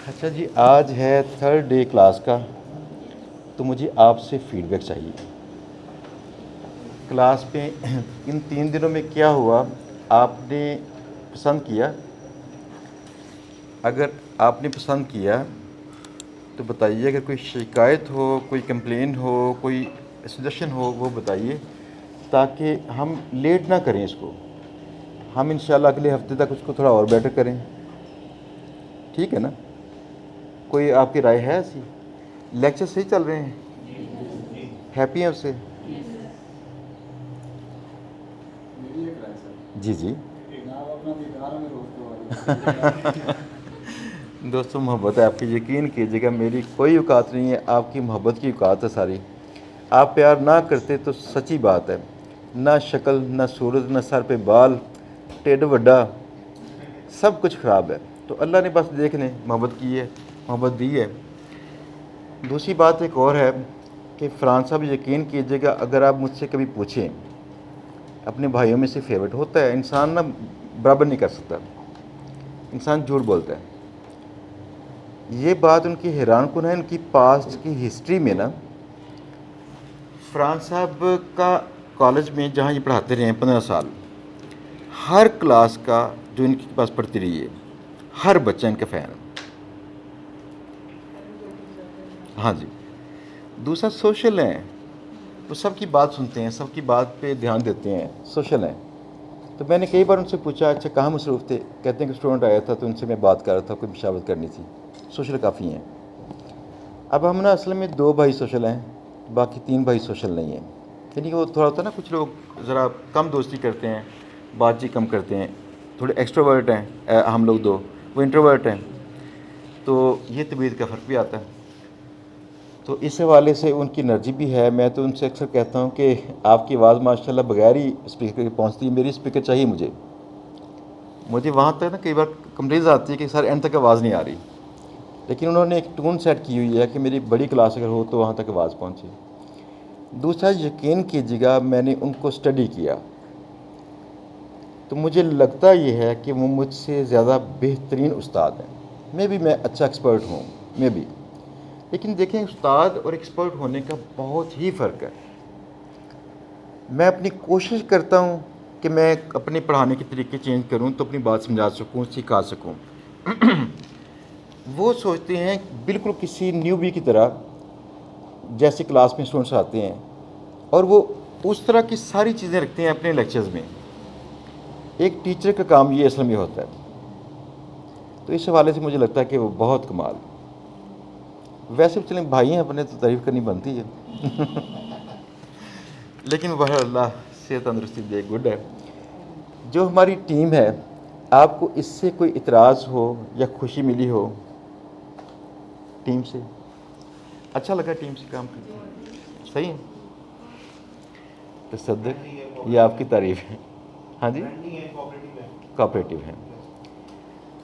अच्छा जी, आज है थर्ड डे क्लास का, तो मुझे आपसे फीडबैक चाहिए। क्लास पे इन 3 दिनों में क्या हुआ, आपने पसंद किया? अगर आपने पसंद किया तो बताइए, अगर कोई शिकायत हो, कोई कंप्लेन हो, कोई सजेशन हो, वो बताइए, ताकि हम लेट ना करें इसको। हम इंशाल्लाह अगले हफ्ते तक उसको थोड़ा और बेटर करें। ठीक है ना? कोई आपकी राय है ऐसी? लेक्चर सही चल रहे हैं? हैप्पी हैं उससे? मेरी एक राय सर, जी जी। जनाब अपना दीदार में रोकते वाली दोस्तों, मोहब्बत है आपकी, यकीन कीजिएगा, मेरी कोई औकात नहीं है, आपकी मोहब्बत की औकात है सारी। आप प्यार ना करते तो सच्ची बात है, ना शक्ल, ना सूरत, ना सर पे बाल, टेढ़ वड्डा, सब कुछ ख़राब है। तो अल्लाह ने बस देखने मोहब्बत की है, मोहब्बत दी है। दूसरी बात एक और है कि फ़रहान साहब, यकीन कीजिएगा, अगर आप मुझसे कभी पूछें, अपने भाइयों में से फेवरेट होता है इंसान ना, बराबर नहीं कर सकता, इंसान झूठ बोलता है। ये बात उनकी हैरान कुन है, उनकी पास्ट की हिस्ट्री में ना, फ़रहान साहब का कॉलेज में जहाँ ये पढ़ाते रहे हैं 15 साल, हर क्लास का जो इनके पास पढ़ती रही है, हर बच्चा इनका फ़ैन है। हाँ जी। दूसरा, सोशल हैं, वो सबकी बात सुनते हैं, सबकी बात पे ध्यान देते हैं, सोशल हैं। तो मैंने कई बार उनसे पूछा, अच्छा कहाँ मसरूफ़ थे? कहते हैं कि स्टूडेंट आया था तो उनसे मैं बात कर रहा था, कोई मशावरत करनी थी। सोशल काफ़ी हैं। अब हम ना असल में 2 भाई सोशल हैं, बाकी 3 भाई सोशल नहीं हैं। यानी कि वो थोड़ा होता है ना, कुछ लोग ज़रा कम दोस्ती करते हैं, बातचीत कम करते हैं, थोड़े एक्सट्रोवर्ट हैं। हम लोग 2, वो इंट्रोवर्ट हैं। तो ये तबीयत का फ़र्क भी आता है। तो इस हवाले से उनकी एनर्जी भी है। मैं तो उनसे अक्सर कहता हूँ कि आपकी आवाज़ माशाल्लाह बगैर ही स्पीकर के पहुँचती है, मेरी स्पीकर चाहिए मुझे। मुझे वहाँ तक ना कई बार कंप्लेंट्स आती है कि सर एंड तक आवाज़ नहीं आ रही, लेकिन उन्होंने एक टून सेट की हुई है कि मेरी बड़ी क्लास अगर हो तो वहाँ तक आवाज़ पहुँचे। दूसरा, यकीन कीजिएगा, मैंने उनको स्टडी किया तो मुझे लगता ये है कि वो मुझसे ज़्यादा बेहतरीन उस्ताद हैं। मैं अच्छा एक्सपर्ट हूँ, मैं भी। लेकिन देखें, उस्ताद और एक्सपर्ट होने का बहुत ही फ़र्क है। मैं अपनी कोशिश करता हूँ कि मैं अपने पढ़ाने के तरीके चेंज करूँ तो अपनी बात समझा सकूँ, सिखा सकूँ। वो सोचते हैं बिल्कुल किसी न्यूबी की तरह, जैसे क्लास में स्टूडेंट्स आते हैं, और वो उस तरह की सारी चीज़ें रखते हैं अपने लेक्चर्स में। एक टीचर का काम ये असल में होता है। तो इस हवाले से मुझे लगता है कि वो बहुत कमाल। वैसे भी चलें, भाई हैं अपने, तो तारीफ़ करनी बनती है। लेकिन वह अल्लाह से तंदरुस्ती दे, गुड है। जो हमारी टीम है, आपको इससे कोई इतराज़ हो या खुशी मिली हो टीम से? अच्छा लगा टीम से काम करके? सही है। तसद्दुक़, ये आपकी तारीफ़ है। हाँ जी, कोऑपरेटिव है।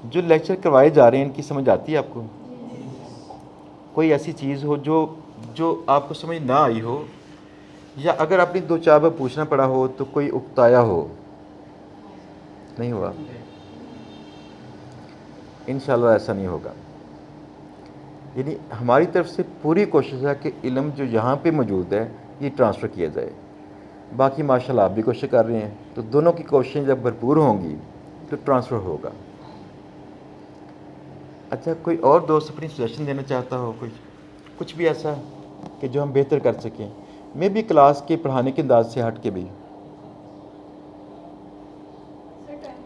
जो लेक्चर करवाए जा रहे हैं, इनकी समझ आती है आपको? कोई ऐसी चीज़ हो जो जो आपको समझ ना आई हो, या अगर आपने 2-4 बार पूछना पड़ा हो तो कोई उकताया हो? नहीं हुआ? इंशाल्लाह ऐसा नहीं होगा। यानी हमारी तरफ से पूरी कोशिश है कि इल्म जो यहाँ पे मौजूद है, ये ट्रांसफ़र किया जाए। बाकी माशाल्लाह आप भी कोशिश कर रहे हैं, तो दोनों की कोशिशें जब भरपूर होंगी तो ट्रांसफ़र होगा। अच्छा, कोई और दोस्त अपनी सजेशन देना चाहता हो, कुछ भी ऐसा कि जो हम बेहतर कर सकें, मे भी क्लास के पढ़ाने के अंदाज से हट के भी?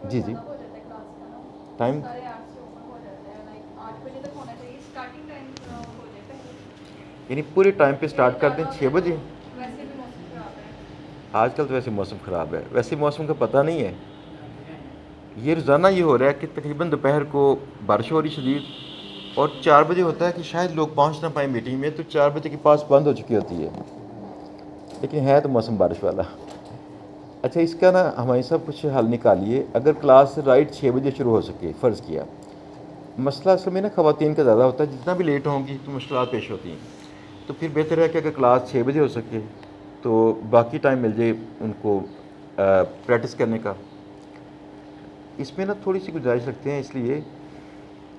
जी जी। टाइम यानी पूरे टाइम पे स्टार्ट कर दें 6 बजे? आजकल तो वैसे मौसम ख़राब है, वैसे मौसम का पता नहीं है। ये रोज़ाना ये हो रहा है कि तकरीबन दोपहर को बारिश हो रही शदीद, और 4 बजे होता है कि शायद लोग पहुंच ना पाए मीटिंग में, तो 4 बजे के पास बंद हो चुकी होती है। लेकिन है तो मौसम बारिश वाला। अच्छा, इसका ना हमारे साथ कुछ हल निकालिए। अगर क्लास राइट 6 बजे शुरू हो सके, फ़र्ज़ किया, मसला असल में ना ख़वातीन का ज़्यादा होता है, जितना भी लेट होंगी तो मुश्किलात पेश होती हैं। तो फिर बेहतर है कि अगर क्लास 6 बजे हो सके तो बाकी टाइम मिल जाए उनको प्रैक्टिस करने का। इसमें ना थोड़ी सी गुंजाइश रखते हैं, इसलिए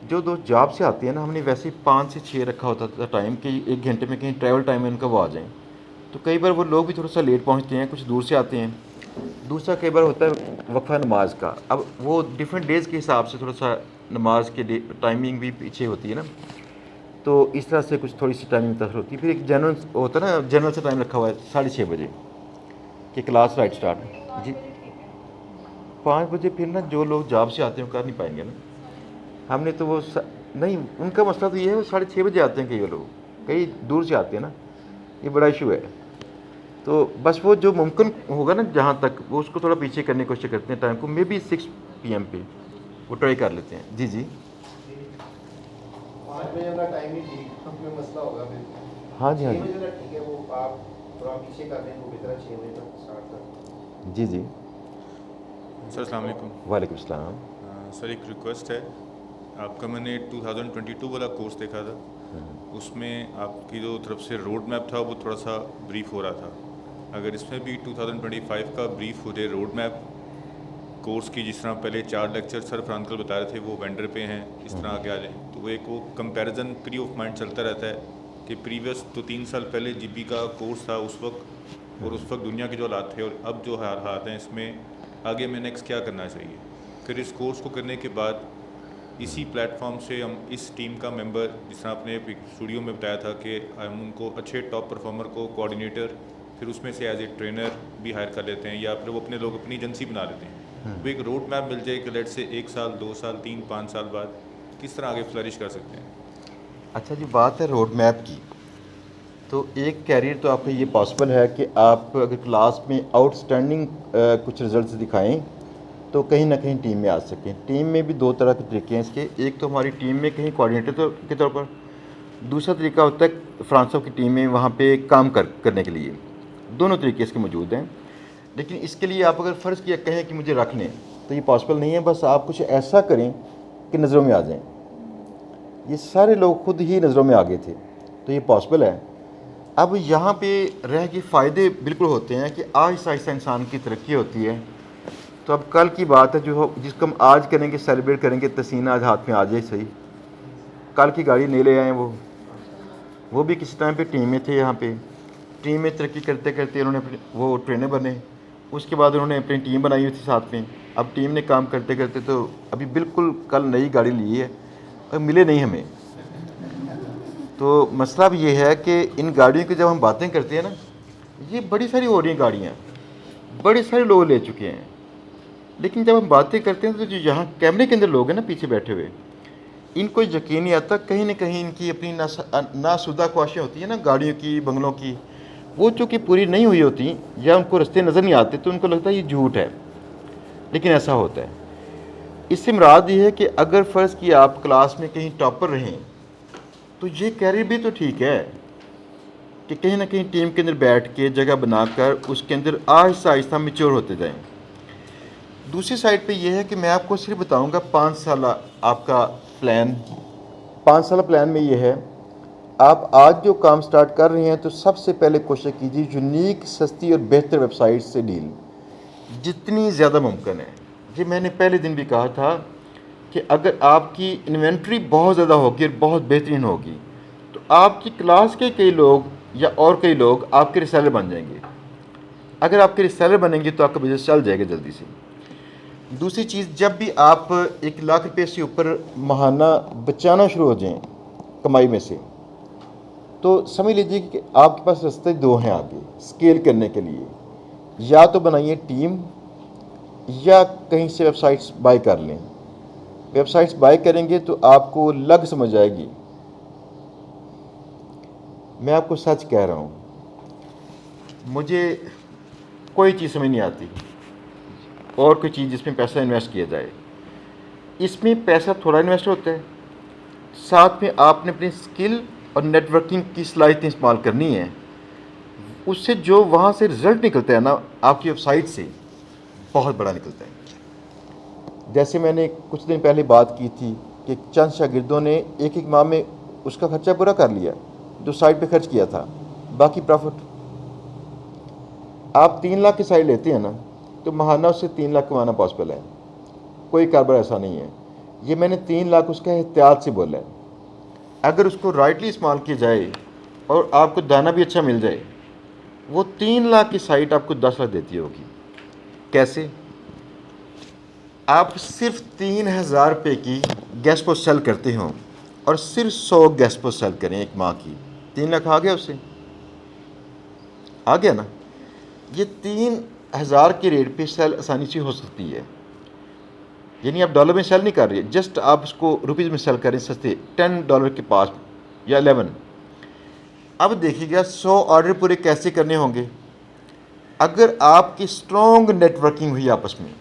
जो दोस्त जॉब से आते हैं ना, हमने वैसे ही 5 से 6 रखा होता था टाइम कि 1 घंटे में कहीं ट्रैवल टाइम में उनका वो आ जाएँ। तो कई बार वो लोग भी थोड़ा सा लेट पहुँचते हैं, कुछ दूर से आते हैं। दूसरा कई बार होता है वक्फ़ा नमाज का, अब वो डिफरेंट डेज़ के हिसाब से थोड़ा सा नमाज के टाइमिंग भी पीछे होती है ना, तो इस तरह से कुछ थोड़ी सी टाइमिंग मुतासर होती है। फिर एक जनरल होता है ना, जनरल से टाइम रखा हुआ है 6:30 बजे कि क्लास राइट स्टार्ट जी। 5 बजे फिर ना जो लोग जॉब से आते हैं वो कर नहीं पाएंगे ना, हमने तो वो नहीं, उनका मसला तो ये है वो 6:30 बजे आते हैं, कई लोग कई दूर से आते हैं ना, ये बड़ा इशू है। तो बस वो जो मुमकिन होगा ना जहाँ तक, वो उसको थोड़ा पीछे करने की कोशिश करते हैं टाइम को, मे बी 6 PM पे वो ट्राई कर लेते हैं। जी जी 5 बजे का टाइम ही ठीक, उसमें मसला होगा फिर। हाँ जी हाँ 6 जी बजे तक ठीक है, वो आप थोड़ा पीछे कर दें, वो बेहतर 6 बजे तक स्टार्ट कर। जी जी। सर अस्सलाम वालेकुम। वालेकुम सलाम। सर एक रिक्वेस्ट है, आपका मैंने 2022 वाला कोर्स देखा था, उसमें आपकी जो तरफ से रोड मैप था वो थोड़ा सा ब्रीफ हो रहा था। अगर इसमें भी 2025 का ब्रीफ हो जाए रोड मैप कोर्स की, जिस तरह पहले 4 लेक्चर सर फरहान कल बता रहे थे वो वेंडर पे हैं, इस तरह आगे आ जाए तो वो एक वो कंपैरिजन फ्री ऑफ माइंड चलता रहता है कि प्रीवियस तो 3 साल पहले जीपी का कोर्स था उस वक्त, और उस वक्त दुनिया के जो हालात थे और अब जो हालात हैं, इसमें आगे में नेक्स्ट क्या करना चाहिए। फिर इस कोर्स को करने के बाद इसी प्लेटफॉर्म से हम इस टीम का मेंबर, जिस तरह आपने स्टूडियो में बताया था कि हम उनको अच्छे टॉप परफॉर्मर को कोऑर्डिनेटर, फिर उसमें से एज ए ट्रेनर भी हायर कर लेते हैं, या फिर वो अपने लोग अपनी एजेंसी बना लेते हैं। वो एक रोड मैप मिल जाए कि लेट से 1 साल 2 साल 3 5 साल बाद किस तरह आगे फ्लरिश कर सकते हैं। अच्छा जी, बात है रोड मैप की, तो एक कैरियर तो आपका ये पॉसिबल है कि आप अगर क्लास में आउटस्टैंडिंग कुछ रिजल्ट्स दिखाएं तो कहीं ना कहीं टीम में आ सकें। टीम में भी 2 तरह के तरीके हैं इसके, एक तो हमारी टीम में कहीं कोऑर्डिनेटर के तौर पर, दूसरा तरीका होता है फ्रांसो की टीम में वहाँ पे काम करने के लिए। दोनों तरीके इसके मौजूद हैं, लेकिन इसके लिए आप अगर फ़र्ज़ किया कहें कि मुझे रख लें तो ये पॉसिबल नहीं है। बस आप कुछ ऐसा करें कि नज़रों में आ जाएं। ये सारे लोग खुद ही नज़रों में आ गए थे, तो ये पॉसिबल है। अब यहाँ पे रह के फ़ायदे बिल्कुल होते हैं कि आहिस्ता आहिस्ता इंसान की तरक्की होती है। तो अब कल की बात है जो जिसको हम आज करेंगे, सेलिब्रेट करेंगे, तसीना आज हाथ में आ जाए सही, कल की गाड़ी नहीं ले आए वो भी किसी टाइम पे टीम में थे। यहाँ पे टीम में तरक्की करते करते उन्होंने वो ट्रेनर बने, उसके बाद उन्होंने अपनी टीम बनाई हुई थी साथ में। अब टीम ने काम करते करते तो अभी बिल्कुल कल नई गाड़ी ली है और मिले नहीं हमें। तो मसला भी ये है कि इन गाड़ियों की जब हम बातें करते हैं ना, ये बड़ी सारी हो रही हैं गाड़ियाँ, बड़े सारे लोग ले चुके हैं, लेकिन जब हम बातें करते हैं तो जो यहाँ कैमरे के अंदर लोग हैं ना पीछे बैठे हुए, इनको यकीन नहीं आता, कहीं ना कहीं इनकी अपनी नाशुदा ख्वाहिशें होती हैं ना गाड़ियों की, बंगलों की, वो चूँकि पूरी नहीं हुई होती या उनको रास्ते नज़र नहीं आते तो उनको लगता है ये झूठ है, लेकिन ऐसा होता है। इससे मुराद ये है कि अगर फ़र्ज़ किया आप क्लास में कहीं टॉपर रहें तो ये कैरियर भी तो ठीक है कि कहीं ना कहीं टीम के अंदर बैठ के जगह बनाकर उसके अंदर आहिस्ता आहिस्ता मैच्योर होते जाएं। दूसरी साइड पे ये है कि मैं आपको सिर्फ बताऊंगा 5 साल आपका प्लान। 5 साल प्लान में ये है, आप आज जो काम स्टार्ट कर रहे हैं तो सबसे पहले कोशिश कीजिए यूनिक, सस्ती और बेहतर वेबसाइट से डील जितनी ज़्यादा मुमकिन है। ये मैंने पहले दिन भी कहा था कि अगर आपकी इन्वेंट्री बहुत ज़्यादा होगी और बहुत बेहतरीन होगी तो आपकी क्लास के कई लोग या और कई लोग आपके रिसेलर बन जाएंगे। अगर आपके रिसेलर बनेंगे तो आपका बिज़नेस चल जाएगा जल्दी से। दूसरी चीज़, जब भी आप 1 लाख रुपये से ऊपर माहाना बचाना शुरू हो जाएं कमाई में से, तो समझ लीजिए कि आपके पास रास्ते 2 हैं आगे स्केल करने के लिए। या तो बनाइए टीम या कहीं से वेबसाइट्स बाय कर लें। वेबसाइट्स बाय करेंगे तो आपको लग समझ आएगी। मैं आपको सच कह रहा हूँ, मुझे कोई चीज़ समझ नहीं आती और कोई चीज़ जिसमें पैसा इन्वेस्ट किया जाए। इसमें पैसा थोड़ा इन्वेस्ट होता है, साथ में आपने अपनी स्किल और नेटवर्किंग की सलाहियतें इस्तेमाल करनी है। उससे जो वहाँ से रिज़ल्ट निकलता है ना आपकी वेबसाइट से, बहुत बड़ा निकलता है। जैसे मैंने कुछ दिन पहले बात की थी कि चंद शागिर्दों ने एक माह में उसका खर्चा पूरा कर लिया जो साइट पे खर्च किया था, बाकी प्रॉफिट। आप 3 लाख की साइट लेते हैं ना तो माहाना उससे 3 लाख कमाना पॉसिबल है, कोई कारोबार ऐसा नहीं है। ये मैंने 3 लाख उसका एहतियात से बोला है। अगर उसको राइटली इस्तेमाल किया जाए और आपको दाना भी अच्छा मिल जाए, वो 3 लाख की साइट आपको 10 लाख देती होगी। कैसे? आप सिर्फ 3,000 रुपये की गैस पोस्ट सेल करते हो और सिर्फ 100 गैस पोस्ट सेल करें एक माह की, 3 लाख आ गया उससे, आ गया ना। ये 3,000 के रेट पे सेल आसानी से हो सकती है। यानी आप डॉलर में सेल नहीं कर रहे, जस्ट आप उसको रुपीज़ में सेल करें सस्ते, $10 के पास या 11। अब देखिएगा 100 ऑर्डर पूरे कैसे करने होंगे। अगर आपकी स्ट्रॉन्ग नेटवर्किंग हुई आपस में,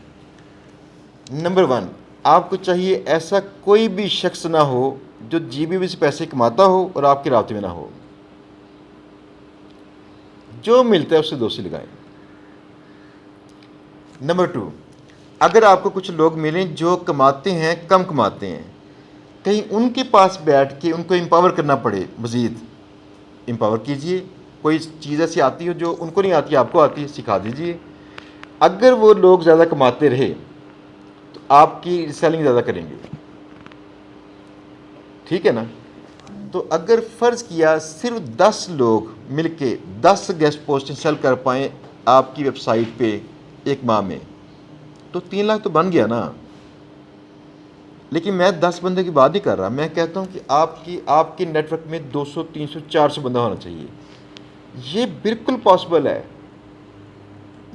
नंबर 1 आपको चाहिए ऐसा कोई भी शख्स ना हो जो जीबीबी से पैसे कमाता हो और आपके राब्ते में ना हो। जो मिलता है उससे दोस्ती लगाएं। नंबर 2, अगर आपको कुछ लोग मिलें जो कमाते हैं, कम कमाते हैं, कहीं उनके पास बैठ के उनको एम्पावर करना पड़े, मज़ीद एम्पावर कीजिए। कोई चीज़ ऐसी आती हो जो उनको नहीं आती, आपको आती है, सिखा दीजिए। अगर वो लोग ज़्यादा कमाते रहे तो आपकी सेलिंग ज़्यादा करेंगे, ठीक है ना। तो अगर फ़र्ज़ किया सिर्फ 10 लोग मिलके 10 गेस्ट पोस्टें सेल कर पाएँ आपकी वेबसाइट पे एक माह में, तो 3 लाख तो बन गया ना। लेकिन मैं 10 बंदे की बात नहीं कर रहा, मैं कहता हूँ कि आपके नेटवर्क में 200, 300, 400 बंदा होना चाहिए। ये बिल्कुल पॉसिबल है।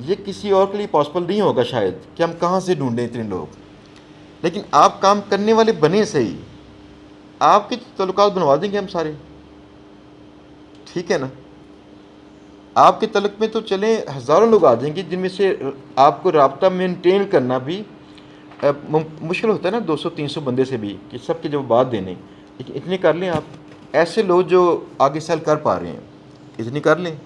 ये किसी और के लिए पॉसिबल नहीं होगा शायद, कि हम कहाँ से ढूंढें इतने लोग। लेकिन आप काम करने वाले बने सही, आपके तल्लुकात बनवा देंगे हम सारे, ठीक है ना। आपके तलक में तो चले हज़ारों लोग आ जाएंगे, जिनमें से आपको राब्ता मेंटेन करना भी मुश्किल होता है ना, 200-300 बंदे से भी, कि सबके जब बात देने। लेकिन इतने कर लें आप, ऐसे लोग जो आगे सेल कर पा रहे हैं, इतनी कर लें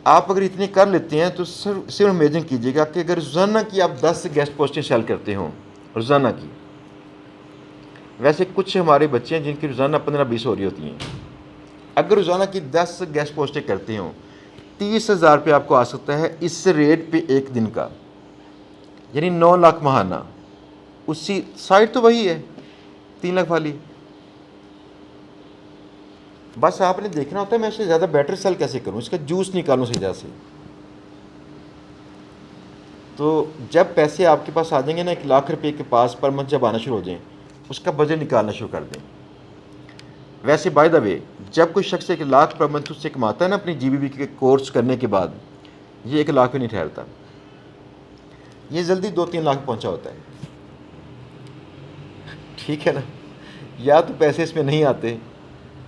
आप। अगर इतनी कर लेते हैं तो सिर्फ इमेजिन कीजिएगा कि अगर रोज़ाना की आप 10 गेस्ट पोस्टें सेल करते हो रोज़ाना की। वैसे कुछ हमारे बच्चे हैं जिनकी रोज़ाना 15-20 हो रही होती हैं। अगर रोज़ाना की 10 गेस्ट पोस्टें करते हो, 30,000 रुपये आपको आ सकता है इस रेट पे एक दिन का, यानी 9 लाख महाना। उसी साइट तो वही है 3 लाख वाली। बस आपने देखना होता है मैं इससे ज़्यादा बेटर सेल कैसे करूं, इसका जूस निकालूं सीधा से। तो जब पैसे आपके पास आ जाएंगे ना 1 लाख रुपये के पास पर मंथ जब आना शुरू हो जाए, उसका बजट निकालना शुरू कर दें। वैसे बाय द वे, जब कोई शख्स 1 लाख पर मंथ उससे कमाता है ना अपनी जीबीबी के कोर्स करने के बाद, ये 1 लाख भी नहीं ठहरता, ये जल्दी 2-3 लाख पहुंचा होता है, ठीक है ना। या तो पैसे इसमें नहीं आते,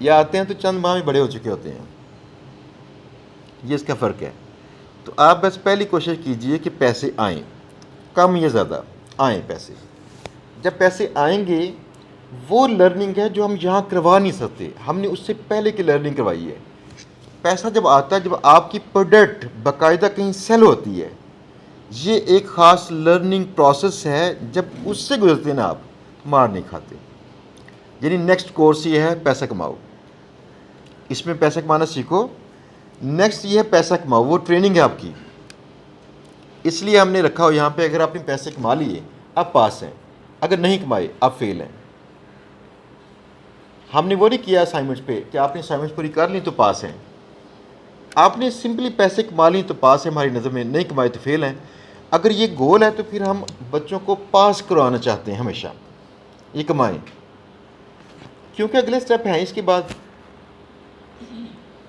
या आते हैं तो चंद माह में बड़े हो चुके होते हैं, ये इसका फ़र्क है। तो आप बस पहली कोशिश कीजिए कि पैसे आएँ, कम या ज़्यादा आएँ पैसे। जब पैसे आएंगे, वो लर्निंग है जो हम यहाँ करवा नहीं सकते, हमने उससे पहले की लर्निंग करवाई है। पैसा जब आता है, जब आपकी प्रोडक्ट बाकायदा कहीं सेल होती है, ये एक ख़ास लर्निंग प्रोसेस है। जब उससे गुजरते हैं ना, आप मार नहीं खाते। यानी नेक्स्ट कोर्स ये है पैसा कमाओ, इसमें पैसा कमाना सीखो। नेक्स्ट ये है पैसा कमाओ, वो ट्रेनिंग है आपकी। इसलिए हमने रखा हो यहाँ पे, अगर आपने पैसे कमा लिए आप पास हैं, अगर नहीं कमाए आप फेल हैं। हमने वो नहीं किया असाइनमेंट्स पे कि आपने असाइनमेंट्स पूरी कर ली तो पास हैं। आपने सिंपली पैसे कमा ली तो पास है हमारी नज़र में, नहीं कमाए तो फेल हैं। अगर ये गोल है तो फिर हम बच्चों को पास करवाना चाहते हैं हमेशा, ये कमाएं, क्योंकि अगले स्टेप हैं इसके बाद।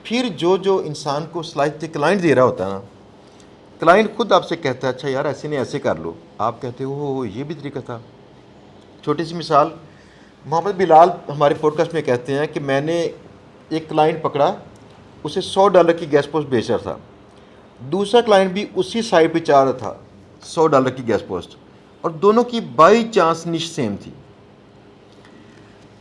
फिर जो इंसान को सलाहियत क्लाइंट दे रहा होता है ना, क्लाइंट खुद आपसे कहता है अच्छा यार ऐसे नहीं ऐसे कर लो, आप कहते हो ये भी तरीका था। छोटी सी मिसाल, मोहम्मद बिलाल हमारे पॉडकास्ट में कहते हैं कि मैंने एक क्लाइंट पकड़ा, उसे $100 की गैस पोस्ट बेच रहा था। दूसरा क्लाइंट भी उसी साइट पे चाह रहा था $100 की गैस पोस्ट, और दोनों की बाई चांस निश सेम थी।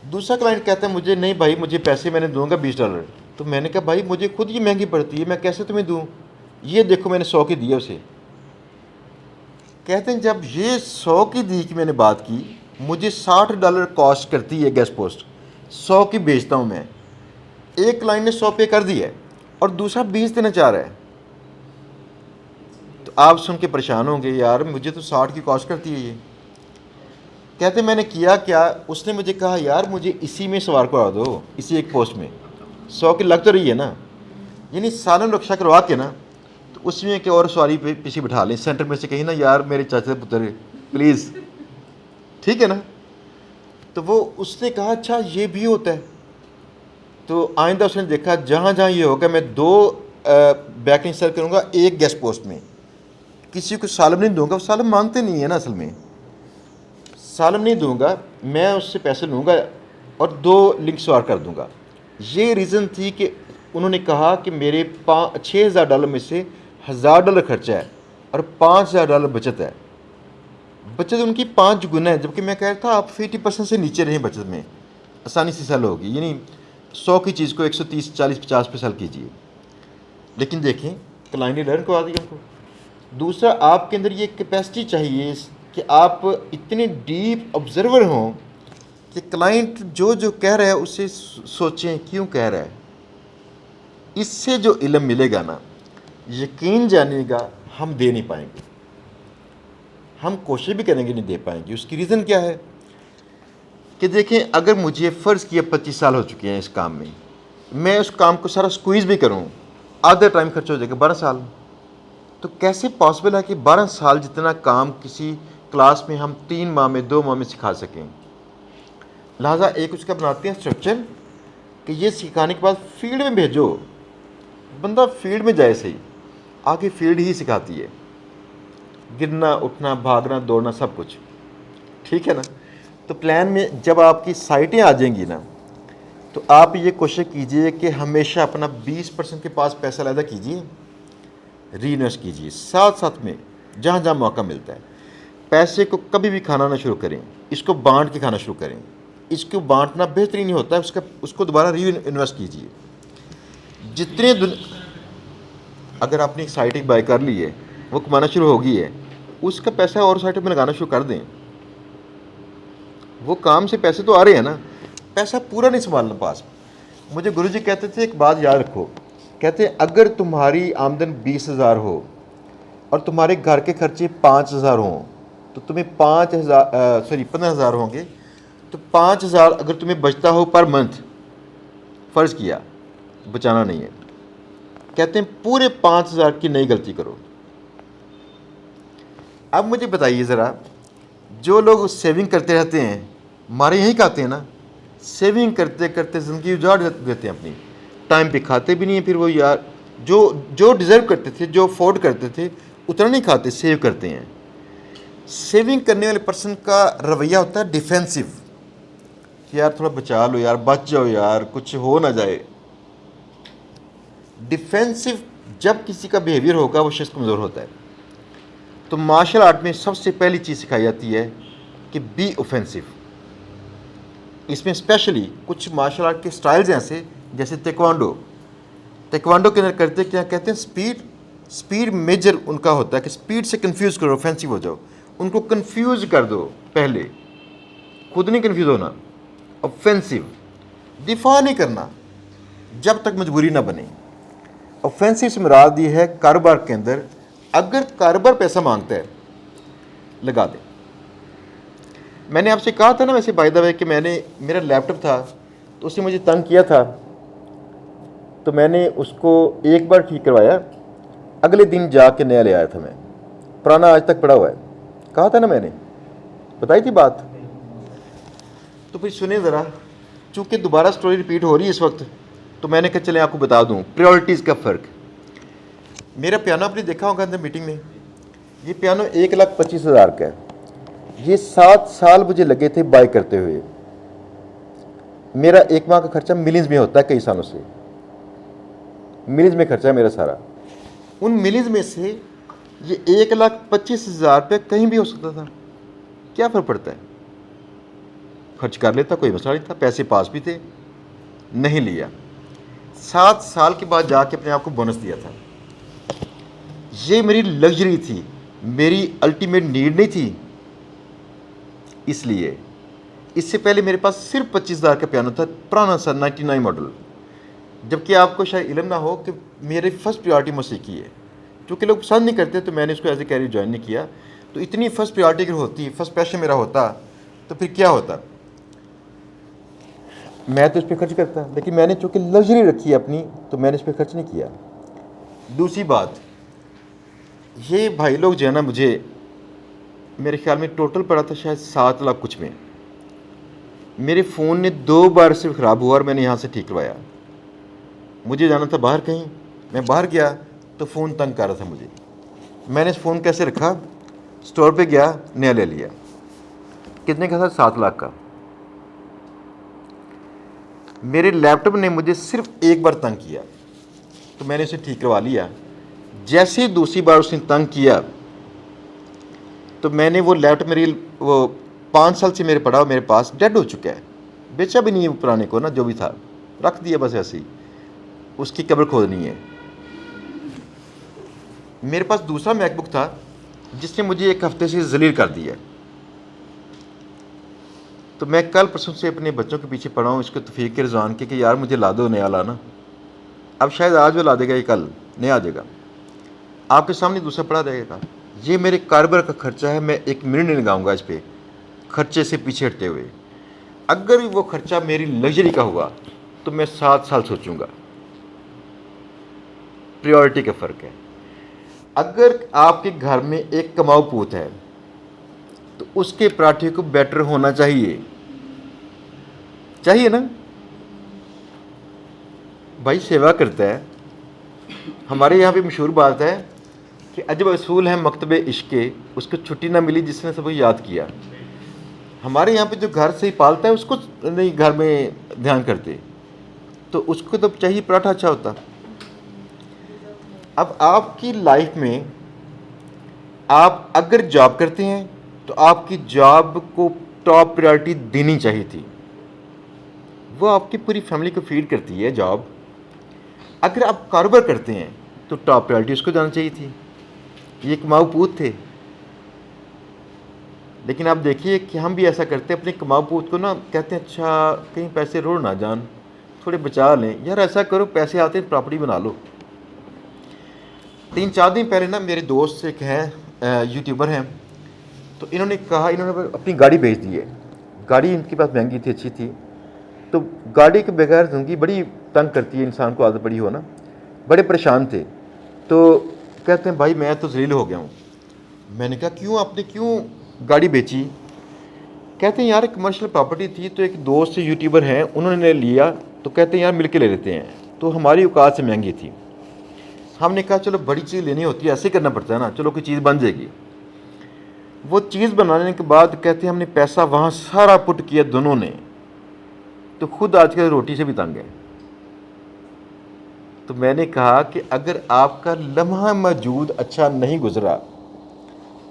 दूसरा क्लाइंट कहता है मुझे नहीं भाई, मुझे पैसे मैंने दूंगा $20। तो मैंने कहा भाई मुझे खुद ये महंगी पड़ती है, मैं कैसे तुम्हें दूँ, ये देखो मैंने 100 की दी है उसे। कहते हैं जब ये 100 की दी की मैंने बात की, मुझे $60 कॉस्ट करती है गैस पोस्ट, 100 की बेचता हूँ मैं। एक क्लाइंट ने 100 पे कर दी है और दूसरा 20 देना चाह रहा है। तो आप सुन के परेशान होंगे, यार मुझे तो 60 की कॉस्ट करती है ये। कहते मैंने किया क्या, उसने मुझे कहा यार मुझे इसी में सवार करवा दो, इसी एक पोस्ट में 100 की लग तो रही है ना, यानी सालन रक्षा करवा के ना तो उसमें के और सवारी पे पीछे बिठा लें सेंटर में से कहीं ना, यार मेरे चाचा पुत्र प्लीज़, ठीक है ना। तो वो उसने कहा अच्छा ये भी होता है। तो आइंदा उसने देखा जहाँ जहाँ ये होगा मैं 2 बैकिंग सर करूँगा एक गेस्ट पोस्ट में, किसी को सालम नहीं दूंगा, वो सालम मांगते नहीं है ना, असल में सालम नहीं दूंगा, मैं उससे पैसे लूँगा और 2 लिंक सवार कर दूंगा। ये रीज़न थी कि उन्होंने कहा कि मेरे $6,000 में से $1,000 खर्चा है और $5,000 बचत है। बचत उनकी 5 गुना है, जबकि मैं कह रहा था आप 80% से नीचे रहें बचत में, आसानी से सेल होगी, यानी 100 की चीज़ को 130, 40, 50 पे सेल कीजिए। लेकिन देखें क्लाइंट ने लर्न करवा दिया उनको। दूसरा, आपके अंदर ये कैपेसिटी चाहिए कि आप इतने डीप ऑब्जर्वर हों कि क्लाइंट जो जो कह रहा है उसे सोचें क्यों कह रहा है। इससे जो इल्म मिलेगा ना, यकीन जानिएगा हम दे नहीं पाएंगे, हम कोशिश भी करेंगे नहीं दे पाएंगे। उसकी रीज़न क्या है कि देखें, अगर मुझे फ़र्ज़ किया 25 साल हो चुके हैं इस काम में, मैं उस काम को सारा स्क्वीज़ भी करूं, आधा टाइम खर्च हो जाएगा 12 साल। तो कैसे पॉसिबल है कि 12 साल जितना काम किसी क्लास में हम 3 माह में 2 माह में सिखा सकें। लिहाजा एक उसका बनाते हैं स्ट्रक्चर कि ये सिखाने के बाद फील्ड में भेजो, बंदा फील्ड में जाए सही, आगे फील्ड ही सिखाती है, गिरना उठना भागना दौड़ना सब कुछ, ठीक है ना। तो प्लान में जब आपकी साइटें आ जाएंगी ना, तो आप ये कोशिश कीजिए कि हमेशा अपना 20% के पास पैसा अलग कीजिए, री इन्वेस्ट कीजिए, साथ साथ में जहाँ जहाँ मौका मिलता है। पैसे को कभी भी खाना ना शुरू करें, इसको बांट के खाना शुरू करें। इसको बांटना बेहतरीन होता है, उसको दोबारा री इन्वेस्ट कीजिए। जितने अगर आपने एक साइट एक बाय कर ली है, वो कमाना शुरू हो गई है, उसका पैसा और साइट में लगाना शुरू कर दें। वो काम से पैसे तो आ रहे हैं ना, पैसा पूरा नहीं संभालना पास। मुझे गुरुजी कहते थे एक बात याद रखो, कहते अगर तुम्हारी आमदन 20,000 हो और तुम्हारे घर के खर्चे 5,000 हों तो तुम्हें 15,000 होंगे, तो 5,000 अगर तुम्हें बचता हो पर मंथ, फ़र्ज़ किया बचाना नहीं है, कहते हैं पूरे 5,000 की नई गलती करो। अब मुझे बताइए ज़रा, जो लोग सेविंग करते रहते हैं, हमारे यहीं खाते हैं ना, सेविंग करते करते ज़िंदगी उजाड़ देते हैं अपनी, टाइम पे खाते भी नहीं है। फिर वो यार जो डिज़र्व करते थे, जो अफोर्ड करते थे, उतना नहीं खाते, सेव करते हैं। सेविंग करने वाले पर्सन का रवैया होता है डिफेंसिव, कि यार थोड़ा बचा लो यार, बच जाओ यार, कुछ हो ना जाए। डिफेंसिव जब किसी का बिहेवियर होगा वो शख्स कमज़ोर होता है। तो मार्शल आर्ट में सबसे पहली चीज़ सिखाई जाती है कि बी ऑफेंसिव। इसमें स्पेशली कुछ मार्शल आर्ट के स्टाइल्स हैं ऐसे, जैसे तेक्वांडो के अंदर करते क्या कहते हैं, स्पीड मेजर उनका होता है कि स्पीड से कंफ्यूज करो, ऑफेंसिव हो जाओ, उनको कंफ्यूज कर दो पहले, खुद नहीं कंफ्यूज होना। ऑफेंसिव दिफा नहीं करना जब तक मजबूरी ना बने। ऑफेंसिव से मुराद ये है कारोबार के अंदर, अगर कारोबार पैसा मांगता है लगा दे। मैंने आपसे कहा था ना वैसे बाय द वे कि मेरा लैपटॉप था तो उसने मुझे तंग किया था, तो मैंने उसको एक बार ठीक करवाया, अगले दिन जाके नया ले आया था मैं, पुराना आज तक पड़ा हुआ है। कहा था ना मैंने, बताई थी बात। तो फिर सुने ज़रा, चूँकि दोबारा स्टोरी रिपीट हो रही है इस वक्त, तो मैंने कहा चले आपको बता दूँ प्रायोरिटीज़ का फ़र्क। मेरा पियानो आपने देखा होगा अंदर मीटिंग में, ये पियानो 1,25,000 का है। ये 7 साल मुझे लगे थे बाय करते हुए। मेरा एक माह का खर्चा मिलियंस में होता है, कई सालों से मिलियंस में खर्चा है मेरा सारा। उन मिलियंस में से ये 1,25,000 रुपये कहीं भी हो सकता था, क्या फ़र्क पड़ता है, खर्च कर लेता, कोई मसला नहीं था, पैसे पास भी थे, नहीं लिया। 7 साल के बाद जाके अपने आप को बोनस दिया था। ये मेरी लग्जरी थी, मेरी अल्टीमेट नीड नहीं थी। इसलिए इससे पहले मेरे पास सिर्फ 25,000 का पियानो था, पुराना सा 99 मॉडल। जबकि आपको शायद इल्म ना हो कि मेरी फ़र्स्ट प्रायोरिटी मौसीकी है। क्योंकि लोग पसंद नहीं करते तो मैंने इसको एज ए कैरियर ज्वाइन नहीं किया। तो इतनी फ़र्स्ट प्रायोरिटी अगर होती, फ़र्स्ट पैशन मेरा होता, तो फिर क्या होता? मैं तो इस पर खर्च करता, लेकिन मैंने चूँकि लग्जरी रखी है अपनी, तो मैंने इस पर खर्च नहीं किया। दूसरी बात, ये भाई लोग जो है ना, मुझे मेरे ख्याल में टोटल पड़ा था शायद 7 लाख कुछ में। मेरे फ़ोन ने 2 बार सिर्फ ख़राब हुआ और मैंने यहाँ से ठीक करवाया। मुझे जाना था बाहर कहीं, मैं बाहर गया तो फ़ोन तंग कर रहा था मुझे। मैंने इस फ़ोन कैसे रखा, स्टोर पे गया, नया ले लिया। कितने का था? 7 लाख का। मेरे लैपटॉप ने मुझे सिर्फ एक बार तंग किया, तो मैंने इसे ठीक करवा लिया। जैसे ही दूसरी बार उसने तंग किया, तो मैंने वो लैपटॉप, मेरी वो 5 साल से मेरे पड़ा, मेरे पास डेड हो चुका है, बेचा भी नहीं है पुराने को ना, जो भी था रख दिया बस ऐसे ही, उसकी कब्र खोदनी है। मेरे पास दूसरा मैकबुक था जिसने मुझे 1 हफ्ते से जलील कर दिया। तो मैं कल परसों से अपने बच्चों के पीछे पड़ा हूँ इसको तौफीक के रिजवान के कि यार मुझे ला दो नया लाना। अब शायद आज वो ला देगा, ये कल नया आ जाएगा, आपके सामने दूसरा पड़ा रहेगा। ये मेरे कारोबार का खर्चा है, मैं 1 मिनट नहीं लगाऊंगा इस पर खर्चे से पीछे हटते हुए। अगर वो खर्चा मेरी लग्जरी का हुआ तो मैं 7 साल सोचूंगा। प्रायोरिटी का फ़र्क है। अगर आपके घर में एक कमाऊ पूत है तो उसके पराठे को बेटर होना चाहिए, चाहिए ना भाई, सेवा करता है। हमारे यहाँ पे मशहूर बात है कि अजब असूल है मकतबे इश्के, उसको छुट्टी ना मिली जिसने सबको याद किया। हमारे यहाँ पे जो घर से ही पालता है उसको नहीं घर में ध्यान करते, तो उसको तो चाहिए पराठा अच्छा होता। अब आपकी लाइफ में आप अगर जॉब करते हैं तो आपकी जॉब को टॉप प्रायोरिटी देनी चाहिए थी, वो आपकी पूरी फैमिली को फीड करती है जॉब। अगर आप कारोबार करते हैं तो टॉप प्रायोरिटी उसको जाना चाहिए थी। ये कमाऊ पूत थे, लेकिन आप देखिए कि हम भी ऐसा करते हैं, अपने कमाऊ पूत को ना कहते हैं अच्छा कहीं पैसे रोड़ ना जान, थोड़े बचा लें। यार ऐसा करो, पैसे आते हैं प्रॉपर्टी बना लो। 3-4 दिन पहले ना मेरे दोस्त एक हैं यूट्यूबर हैं, तो इन्होंने कहा, इन्होंने अपनी गाड़ी बेच दी है। गाड़ी इनके पास महंगी थी, अच्छी थी, तो गाड़ी के बगैर ज़िंदगी बड़ी तंग करती है, इंसान को आदत पड़ी हो ना। बड़े परेशान थे, तो कहते हैं भाई मैं तो जलील हो गया हूँ। मैंने कहा क्यों, आपने क्यों गाड़ी बेची? कहते हैं यार कमर्शियल प्रॉपर्टी थी, तो एक दोस्त यूट्यूबर हैं उन्होंने लिया, तो कहते हैं यार मिल के ले लेते हैं, तो हमारी औकात से महंगी थी। हमने कहा चलो बड़ी चीज़ लेनी होती है, ऐसे करना पड़ता है ना, चलो कोई चीज़ बन जाएगी। वो चीज़ बनाने के बाद कहते हैं हमने पैसा वहाँ सारा पुट किया दोनों ने, तो खुद आजकल रोटी से भी तंग है। तो मैंने कहा कि अगर आपका लम्हा मौजूद अच्छा नहीं गुजरा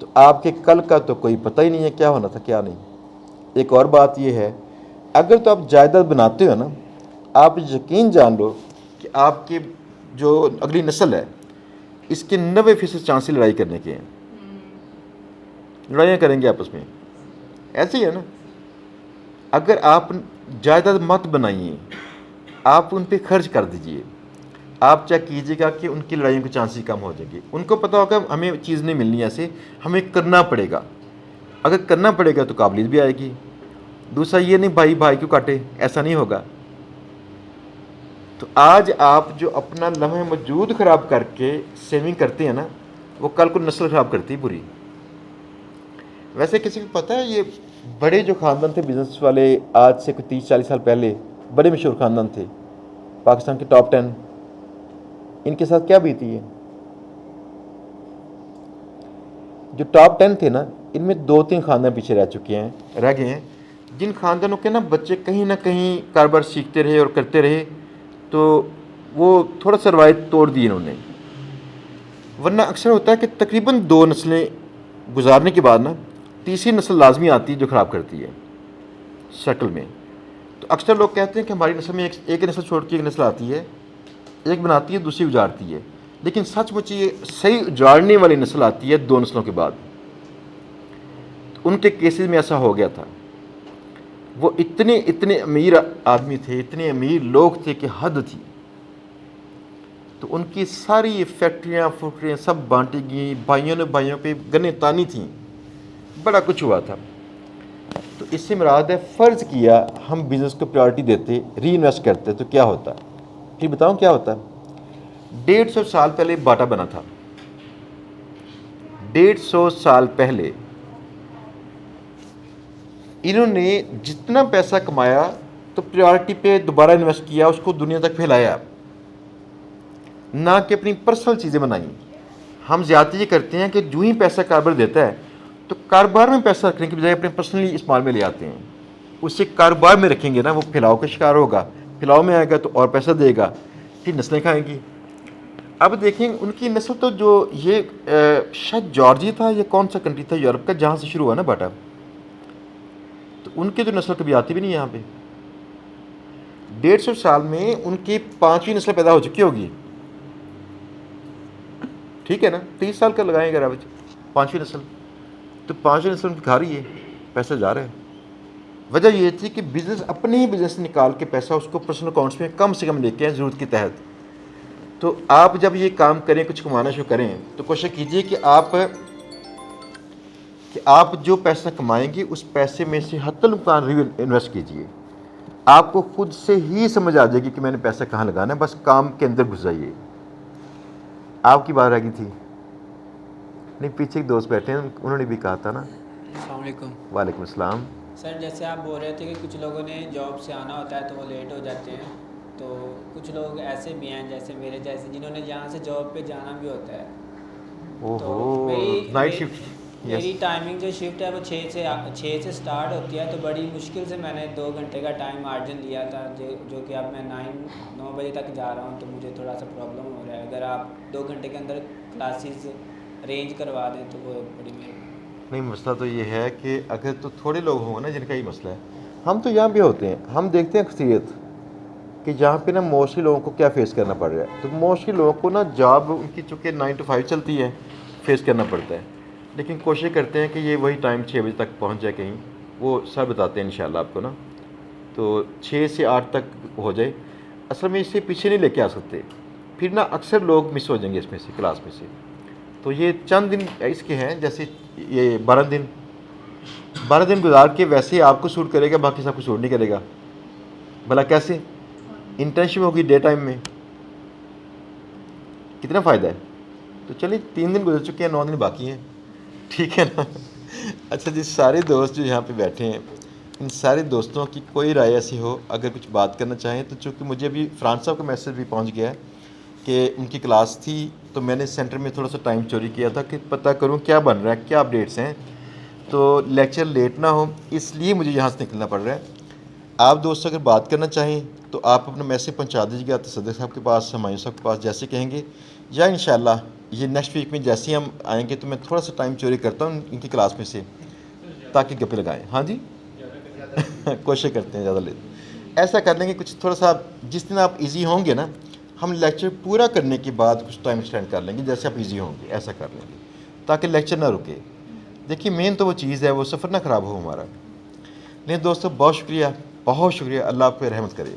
तो आपके कल का तो कोई पता ही नहीं है क्या होना था क्या नहीं। एक और बात यह है, अगर तो आप जायदाद बनाते हो ना, आप यकीन जान लो कि आपके जो अगली नस्ल है इसके 90% चांस लड़ाई करने के हैं, लड़ाइयाँ करेंगे आपस में, ऐसे ही है ना। अगर आप जायदाद मत बनाइए, आप उन पे खर्च कर दीजिए, आप चेक कीजिएगा कि उनकी लड़ाइयों के चांसेस कम हो जाएंगे। उनको पता होगा हमें चीज़ नहीं मिलनी ऐसे, हमें करना पड़ेगा। अगर करना पड़ेगा तो काबिलियत भी आएगी। दूसरा ये नहीं भाई भाई क्यों काटे, ऐसा नहीं होगा। तो आज आप जो अपना लम्हे मौजूद ख़राब करके सेविंग करते हैं ना, वो कल को नस्ल ख़राब करती है पूरी। वैसे किसी को पता है, ये बड़े जो ख़ानदान थे बिज़नेस वाले, आज से कोई 30-40 साल पहले बड़े मशहूर ख़ानदान थे, पाकिस्तान के टॉप 10, इनके साथ क्या बीती है? जो टॉप 10 थे ना, इनमें 2-3 ख़ानदान पीछे रह गए हैं, जिन ख़ानदानों के ना बच्चे कहीं ना कहीं कारोबार सीखते रहे और करते रहे, तो वो थोड़ा सा रवायत तोड़ दी इन्होंने। वरना अक्सर होता है कि तकरीबन 2 नस्लें गुजारने के बाद ना तीसरी नस्ल लाजमी आती है जो ख़राब करती है शक्ल में। तो अक्सर लोग कहते हैं कि हमारी नस्ल में एक नस्ल छोड़ के एक नस्ल आती है, एक बनाती है दूसरी उजाड़ती है, लेकिन सचमुच ये सही उजाड़ने वाली नस्ल आती है 2 नस्लों के बाद। तो उनके केसेस में ऐसा हो गया था। वो इतने अमीर आदमी थे, इतने अमीर लोग थे कि हद थी। तो उनकी सारी फैक्ट्रियाँ सब बांटी गई, भाइयों ने भाइयों पे गन्ने तानी थी, बड़ा कुछ हुआ था। तो तो इससे मुराद है फ़र्ज़ किया हम बिज़नेस को प्रायोरिटी देते, री इन्वेस्ट करते तो क्या होता। फिर बताऊँ क्या होता। 150 साल पहले बाटा बना था। 150 साल पहले इन्होंने जितना पैसा कमाया तो प्रायोरिटी पे दोबारा इन्वेस्ट किया, उसको दुनिया तक फैलाया, ना कि अपनी पर्सनल चीज़ें बनाई। हम ज़्यादा ये करते हैं कि जो ही पैसा कारोबार देता है तो कारोबार में पैसा रखने की बजाय अपने पर्सनली इस्तेमाल में ले आते हैं। उससे कारोबार में रखेंगे ना, वो फैलाव का शिकार होगा, फैलाव में आएगा तो और पैसा देगा, फिर नस्लें खाएंगी। अब देखें उनकी नस्ल तो जो ये शायद जॉर्जिया था, ये कौन सा कंट्री था यूरोप का जहाँ से शुरू हुआ ना बाटा, तो उनके तो नस्ल कभी आती भी नहीं यहाँ पे। 150 साल में उनकी 5वीं नस्ल पैदा हो चुकी होगी, ठीक है ना। 30 साल का लगाएंगे अगर 5वीं नस्ल, तो 5वीं नस्ल उनकी खा रही है, पैसा जा रहा है। वजह ये थी कि बिज़नेस अपने ही बिज़नेस निकाल के पैसा उसको पर्सनल अकाउंट्स में कम से कम लेके आए ज़रूरत के तहत। तो आप जब ये काम करें, कुछ कमाना शुरू करें, तो कोशिश कीजिए कि आप जो पैसा कमाएंगे उस पैसे में से हत्तल इम्कान इन्वेस्ट कीजिए। आपको खुद से ही समझ आ जाएगी कि मैंने पैसा कहाँ लगाना है, बस काम के अंदर घुस जाइए। आपकी बात आ गई थी नहीं, पीछे एक दोस्त बैठे हैं, उन्होंने भी कहा था ना। अस्सलाम वालेकुम। वालेकुम अस्सलाम। सर जैसे आप बोल रहे थे कि कुछ लोगों ने जॉब से आना होता है तो वो लेट हो जाते हैं, तो कुछ लोग ऐसे भी हैं जैसे मेरे जैसे जिन्होंने यहाँ से जॉब पे जाना भी होता है। तो ओहो, नाइट मेरी शिफ्ट। मेरी टाइमिंग जो शिफ्ट है वो 6 से स्टार्ट होती है, तो बड़ी मुश्किल से मैंने 2 घंटे का टाइम मार्जिन लिया था, जो कि अब मैं 9 बजे तक जा रहा हूँ, तो मुझे थोड़ा सा प्रॉब्लम हो रहा है। अगर आप 2 घंटे के अंदर क्लासेस अरेंज करवा दें तो वो बड़ी मेहरबानी। नहीं, मसला तो ये है कि अगर तो थोड़े लोग होंगे ना जिनका ये मसला है, हम तो यहाँ भी होते हैं, हम देखते हैं अक्सरियत कि जहाँ पे ना मोस्टली लोगों को क्या फेस करना पड़ रहा है। तो मोस्टली लोगों को ना जॉब उनकी चूँकि 9 to 5 चलती है, फेस करना पड़ता है, लेकिन कोशिश करते हैं कि ये वही टाइम 6 बजे तक पहुँच जाए कहीं। वो सब बताते हैं इंशाल्लाह आपको ना, तो 6 से 8 तक हो जाए। असल में इससे पीछे नहीं लेके आ सकते, फिर ना अक्सर लोग मिस हो जाएंगे इसमें से, क्लास में से। तो ये चंद दिन इसके हैं, जैसे ये 12 दिन गुजार के वैसे आपको सूट करेगा, बाकी सबको सूट नहीं करेगा। भला कैसे? इंटर्नशिप होगी डे टाइम में, कितना फ़ायदा है। तो चलिए 3 दिन गुजर चुके हैं, 9 दिन बाकी हैं, ठीक है ना। अच्छा जी, सारे दोस्त जो यहाँ पे बैठे हैं, इन सारे दोस्तों की कोई राय ऐसी हो, अगर कुछ बात करना चाहें तो, चूँकि मुझे अभी फ्रांस साहब का मैसेज भी पहुँच गया है कि उनकी क्लास थी, तो मैंने सेंटर में थोड़ा सा टाइम चोरी किया था कि पता करूं क्या बन रहा है, क्या अपडेट्स हैं, तो लेक्चर लेट ना हो, इसलिए मुझे यहाँ से निकलना पड़ रहा है। आप दोस्त अगर बात करना चाहें तो आप अपना मैसेज पहुँचा दीजिएगा तसद्दुक़ साहब के पास, हमायूं साहब के पास, जैसे कहेंगे, या इंशाल्लाह ये नेक्स्ट वीक में जैसे ही हम आएँगे तो मैं थोड़ा सा टाइम चोरी करता हूँ इनकी क्लास में से, ताकि गप्पे लगाएँ। हाँ जी कोशिश करते हैं ज़्यादा ले, ऐसा कर लेंगे कुछ थोड़ा सा। जिस दिन आप इजी होंगे ना, हम लेक्चर पूरा करने के बाद कुछ टाइम स्पेंड कर लेंगे, जैसे आप इजी होंगे ऐसा कर लेंगे, ताकि लेक्चर ना रुके। देखिए मेन तो वो चीज़ है, वो सफ़र ना ख़राब हो हमारा। नहीं दोस्तों, बहुत शुक्रिया, बहुत शुक्रिया। अल्लाह आप पे रहमत करे।